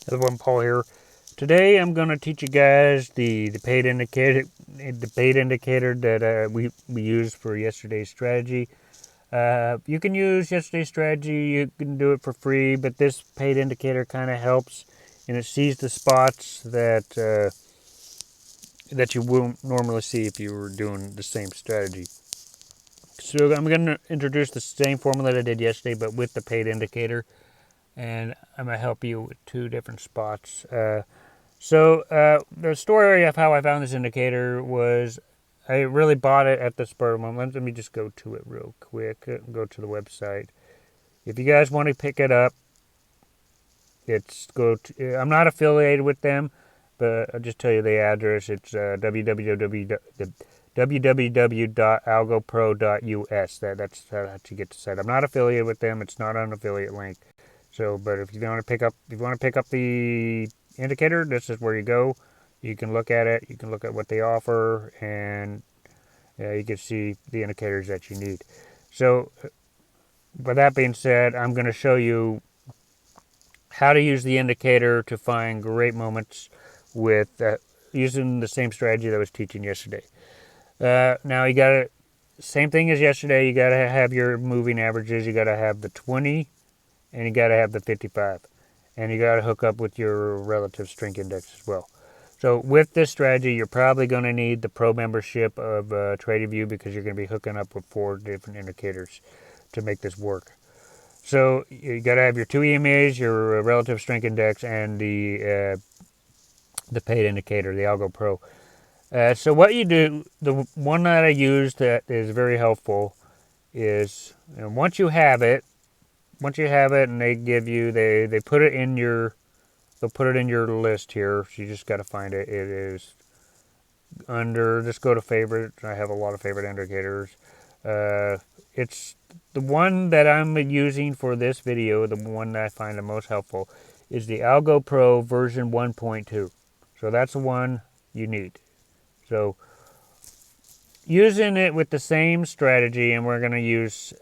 Everyone, Paul here. Today I'm going to teach you guys the paid indicator that we used for yesterday's strategy. You can use yesterday's strategy. You can do it for free, but this paid indicator kind of helps, and it sees the spots that you won't normally see if you were doing the same strategy. So I'm going to introduce the same formula that I did yesterday, but with the paid indicator, and I'm going to help you with two different spots. The story of how I found this indicator was I really bought it at the spur of the moment. Let me just go to it real quick. Go to the website. If you guys want to pick it up, I'm not affiliated with them, but I'll just tell you the address. It's www.algopro.us. That's how you get the site. I'm not affiliated with them. It's not an affiliate link. So, but if you want to pick up the indicator, this is where you go. You can look at it. You can look at what they offer, and you can see the indicators that you need. So, with that being said, I'm going to show you how to use the indicator to find great moments with using the same strategy that I was teaching yesterday. Now you got to same thing as yesterday. You got to have your moving averages. You got to have the 20, and you got to have the 55, and you got to hook up with your relative strength index as well. So with this strategy, you're probably going to need the pro membership of TradingView because you're going to be hooking up with 4 different indicators to make this work. So you got to have your 2 EMAs, your relative strength index, and the paid indicator, the AlgoPro. So what you do, the one that I use that is very helpful is once you have it, and they give you they put it in your they'll put it in your list here. So you just got to find it. It is under, just go to favorite. I have a lot of favorite indicators. It's the one that I'm using for this video. The one that I find the most helpful is the AlgoPro version 1.2. So that's the one you need. So using it with the same strategy, and I'm going to use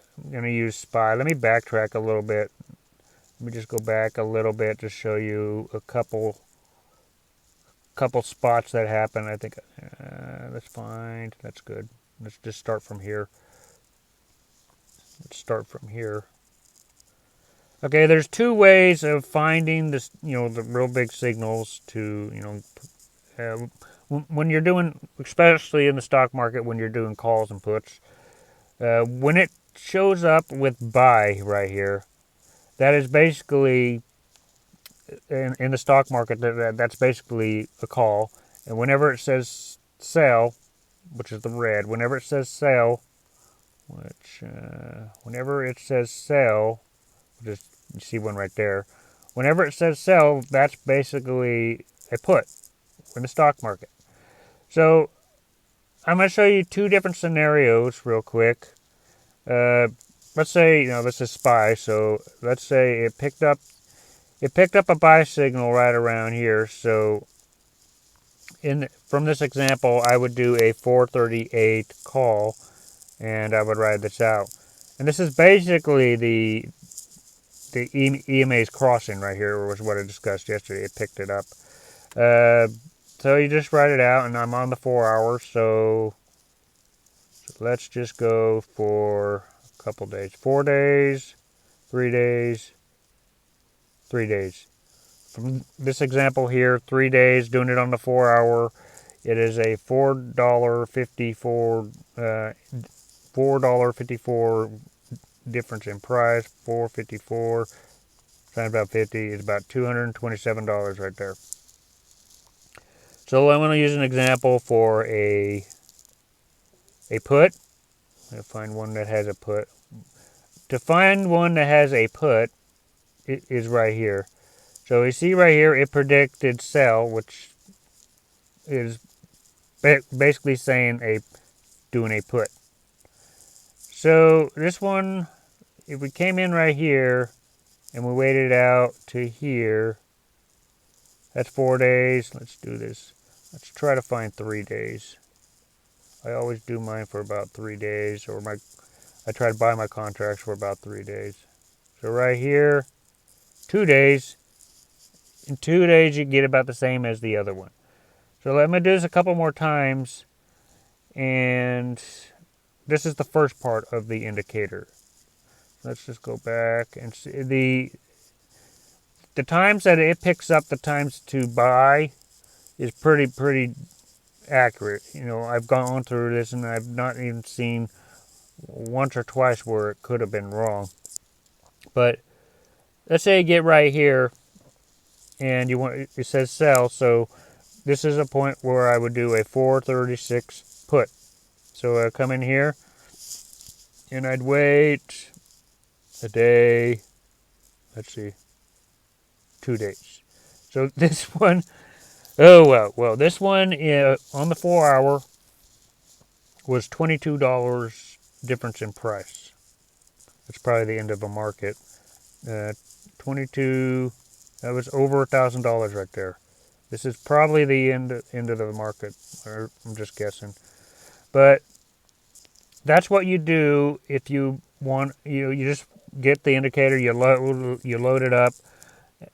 SPY. Let me backtrack a little bit. Let me just go back a little bit to show you a couple spots that happen. I think that's fine. That's good. Let's just start from here. Okay, there's 2 ways of finding this. The real big signals to when you're doing, especially in the stock market, when you're doing calls and puts. When it shows up with buy right here, that is basically in the stock market. That's basically a call. And whenever it says sell, which is the red, whenever it says sell, you see one right there. Whenever it says sell, that's basically a put in the stock market. So I'm going to show you 2 different scenarios real quick. Let's say this is SPY. So let's say it picked up a buy signal right around here. So from this example, I would do a 438 call, and I would ride this out. And this is basically the EMA's crossing right here, was what I discussed yesterday. It picked it up. So you just write it out, and I'm on the 4 hours, so let's just go for a couple days. 4 days, 3 days, 3 days. From this example here, 3 days, doing it on the 4 hour, it is a $4.54 difference in price. 454 times about 50 is about $227 right there. So I'm going to use an example for a put. I'll find one that has a put. To find one that has a put, it is right here. So you see right here, it predicted sell, which is basically saying doing a put. So this one, if we came in right here and we waited out to here, that's 4 days. Let's do this. Let's try to find 3 days. I always do mine for about 3 days, or I try to buy my contracts for about 3 days. So right here, 2 days, In 2 days, you get about the same as the other one. So let me do this a couple more times. And this is the first part of the indicator. Let's just go back and see the times that it picks up the times to buy is pretty accurate. I've gone through this and I've not even seen once or twice where it could have been wrong. But let's say you get right here and it says sell, so this is a point where I would do a 436 put. So I come in here and I'd wait a day, let's see, 2 days. So this one, well, this one on the 4-hour was $22 difference in price. That's probably the end of a market. 22, that was over $1,000 right there. This is probably the end of the market, or I'm just guessing. But that's what you do if you want. You just get the indicator, you load it up,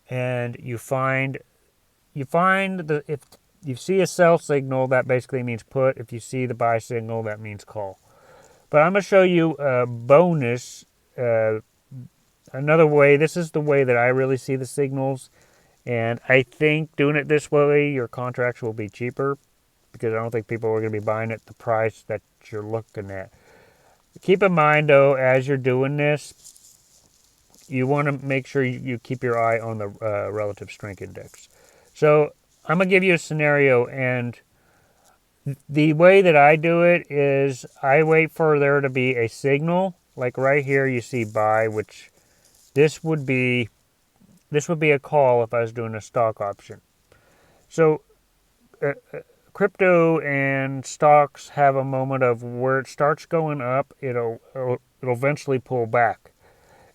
and you find if you see a sell signal, that basically means put. If you see the buy signal, that means call. But I'm going to show you a bonus, another way. This is the way that I really see the signals. And I think doing it this way, your contracts will be cheaper, because I don't think people are going to be buying at the price that you're looking at. Keep in mind, though, as you're doing this, you want to make sure you keep your eye on the relative strength index. So I'm going to give you a scenario, and the way that I do it is I wait for there to be a signal. Like right here, you see buy, which this would be a call if I was doing a stock option. So crypto and stocks have a moment of where it starts going up, it'll eventually pull back.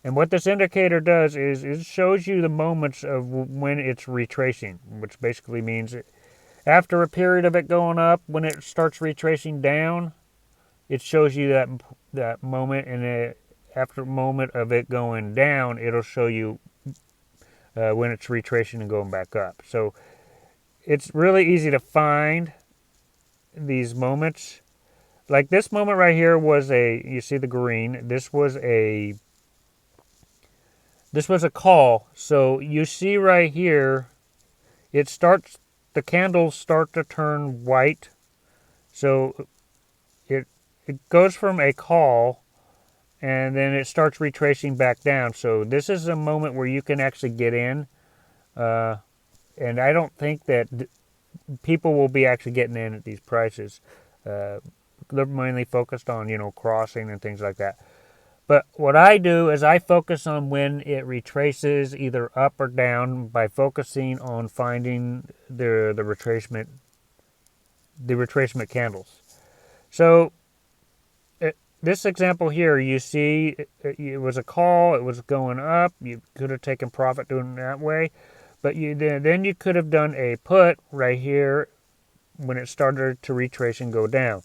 And what this indicator does is it shows you the moments of when it's retracing, which basically means after a period of it going up, when it starts retracing down, it shows you that moment, and after a moment of it going down, it'll show you when it's retracing and going back up. So it's really easy to find these moments. Like this moment right here was you see the green, this was a call. So you see right here, the candles start to turn white. So it goes from a call, and then it starts retracing back down. So this is a moment where you can actually get in. And I don't think that people will be actually getting in at these prices. They're mainly focused on, crossing and things like that. But what I do is I focus on when it retraces either up or down by focusing on finding the retracement candles. So this example here, you see it was a call, it was going up. You could have taken profit doing it that way. But then you could have done a put right here when it started to retrace and go down.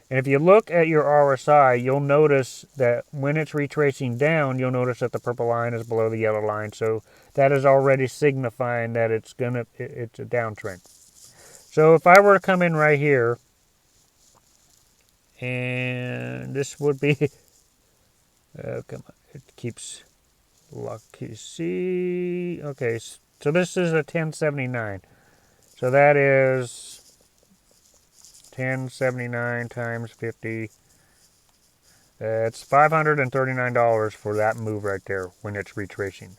And if you look at your RSI, you'll notice that when it's retracing down, you'll notice that the purple line is below the yellow line. So that is already signifying that it's a downtrend. So if I were to come in right here, and this would be, come on, it keeps lucky. See, okay, so this is a 1079. So that is 1079 times 50. It's $539 for that move right there when it's retracing.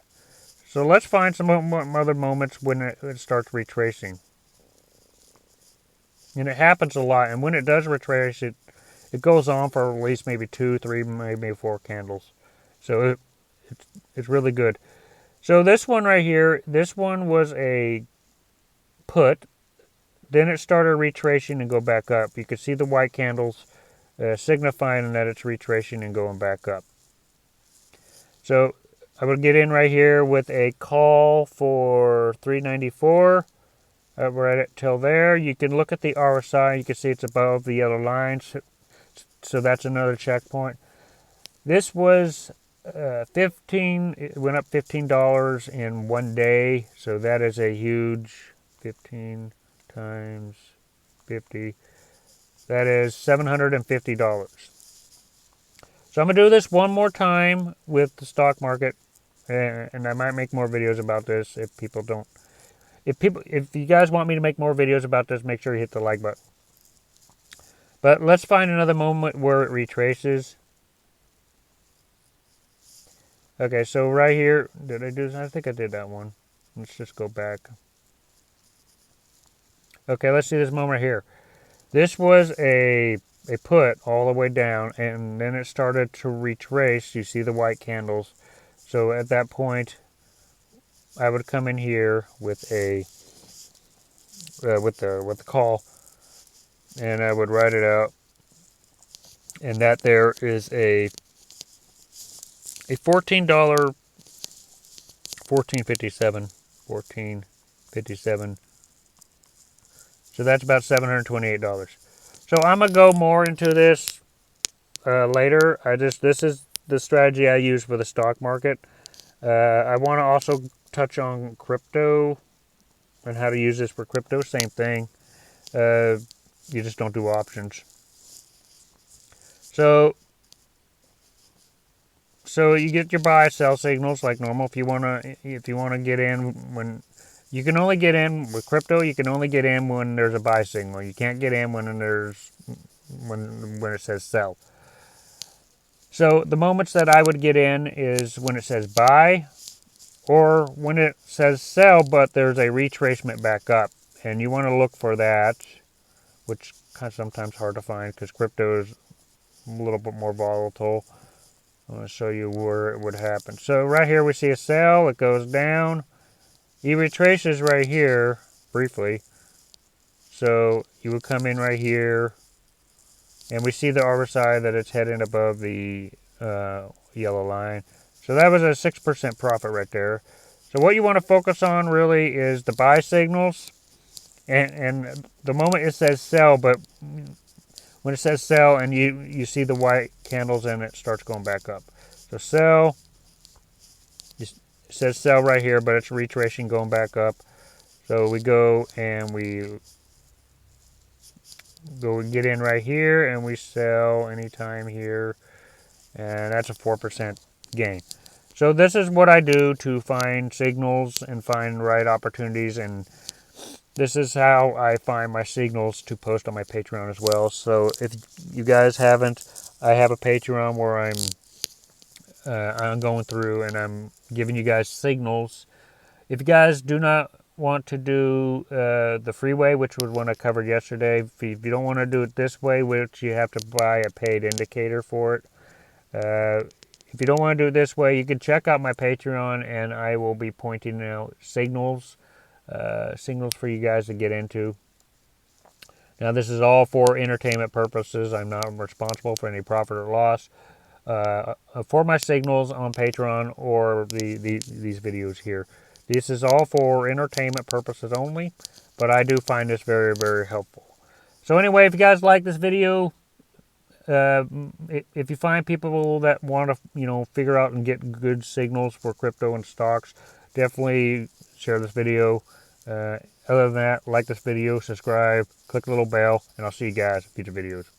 So let's find some other moments when it starts retracing. And it happens a lot. And when it does retrace, it goes on for at least maybe 2, 3, maybe 4 candles. So it's really good. So this one right here, this one was a put. Then it started retracing and go back up. You can see the white candles signifying that it's retracing and going back up. So I would get in right here with a call for 394. Right at till there. You can look at the RSI. You can see it's above the yellow lines. So that's another checkpoint. This was it went up $15 in one day. So that is a huge 15 times 50. That is $750. So I'm going to do this one more time with the stock market. And I might make more videos about this if people don't. If you guys want me to make more videos about this, make sure you hit the like button. But let's find another moment where it retraces. Okay, so right here, did I do this? I think I did that one. Let's just go back. Okay, let's see this moment right here. This was a put all the way down, and then it started to retrace. You see the white candles. So at that point, I would come in here with a with the call, and I would write it out. And that there is a $14, 14.57, 14.57. So that's about $728. So I'm gonna go more into this later. This is the strategy I use for the stock market. I want to also touch on crypto and how to use this for crypto. Same thing. You just don't do options. So you get your buy sell signals like normal. If you wanna get in when you can only get in with crypto, you can only get in when there's a buy signal. You can't get in when it says sell. So the moments that I would get in is when it says buy, or when it says sell, but there's a retracement back up, and you want to look for that, which kind of sometimes hard to find because crypto is a little bit more volatile. I'm going to show you where it would happen. So right here we see a sell. It goes down. It retraces right here briefly. So you would come in right here, and we see the other side that it's heading above the yellow line. So that was a 6% profit right there. So what you want to focus on really is the buy signals, and the moment it says sell, but when it says sell and you see the white candles and it starts going back up. So sell, it says sell right here, but it's retracing going back up. So we go and we get in right here and we sell anytime here, and that's a 4% gain. So this is what I do to find signals and find right opportunities, and this is how I find my signals to post on my Patreon as well. So if you guys haven't, I have a Patreon where I'm going through and I'm giving you guys signals. If you guys do not want to do the free way, which was one I covered yesterday, if you don't want to do it this way, which you have to buy a paid indicator for it, if you don't want to do it this way, you can check out my Patreon, and I will be pointing out signals for you guys to get into. Now, this is all for entertainment purposes. I'm not responsible for any profit or loss for my signals on Patreon or these videos here. This is all for entertainment purposes only, but I do find this very, very helpful. So anyway, if you guys like this video, if you find people that want to, figure out and get good signals for crypto and stocks, definitely share this video. Other than that, like this video, subscribe, click the little bell, and I'll see you guys in future videos.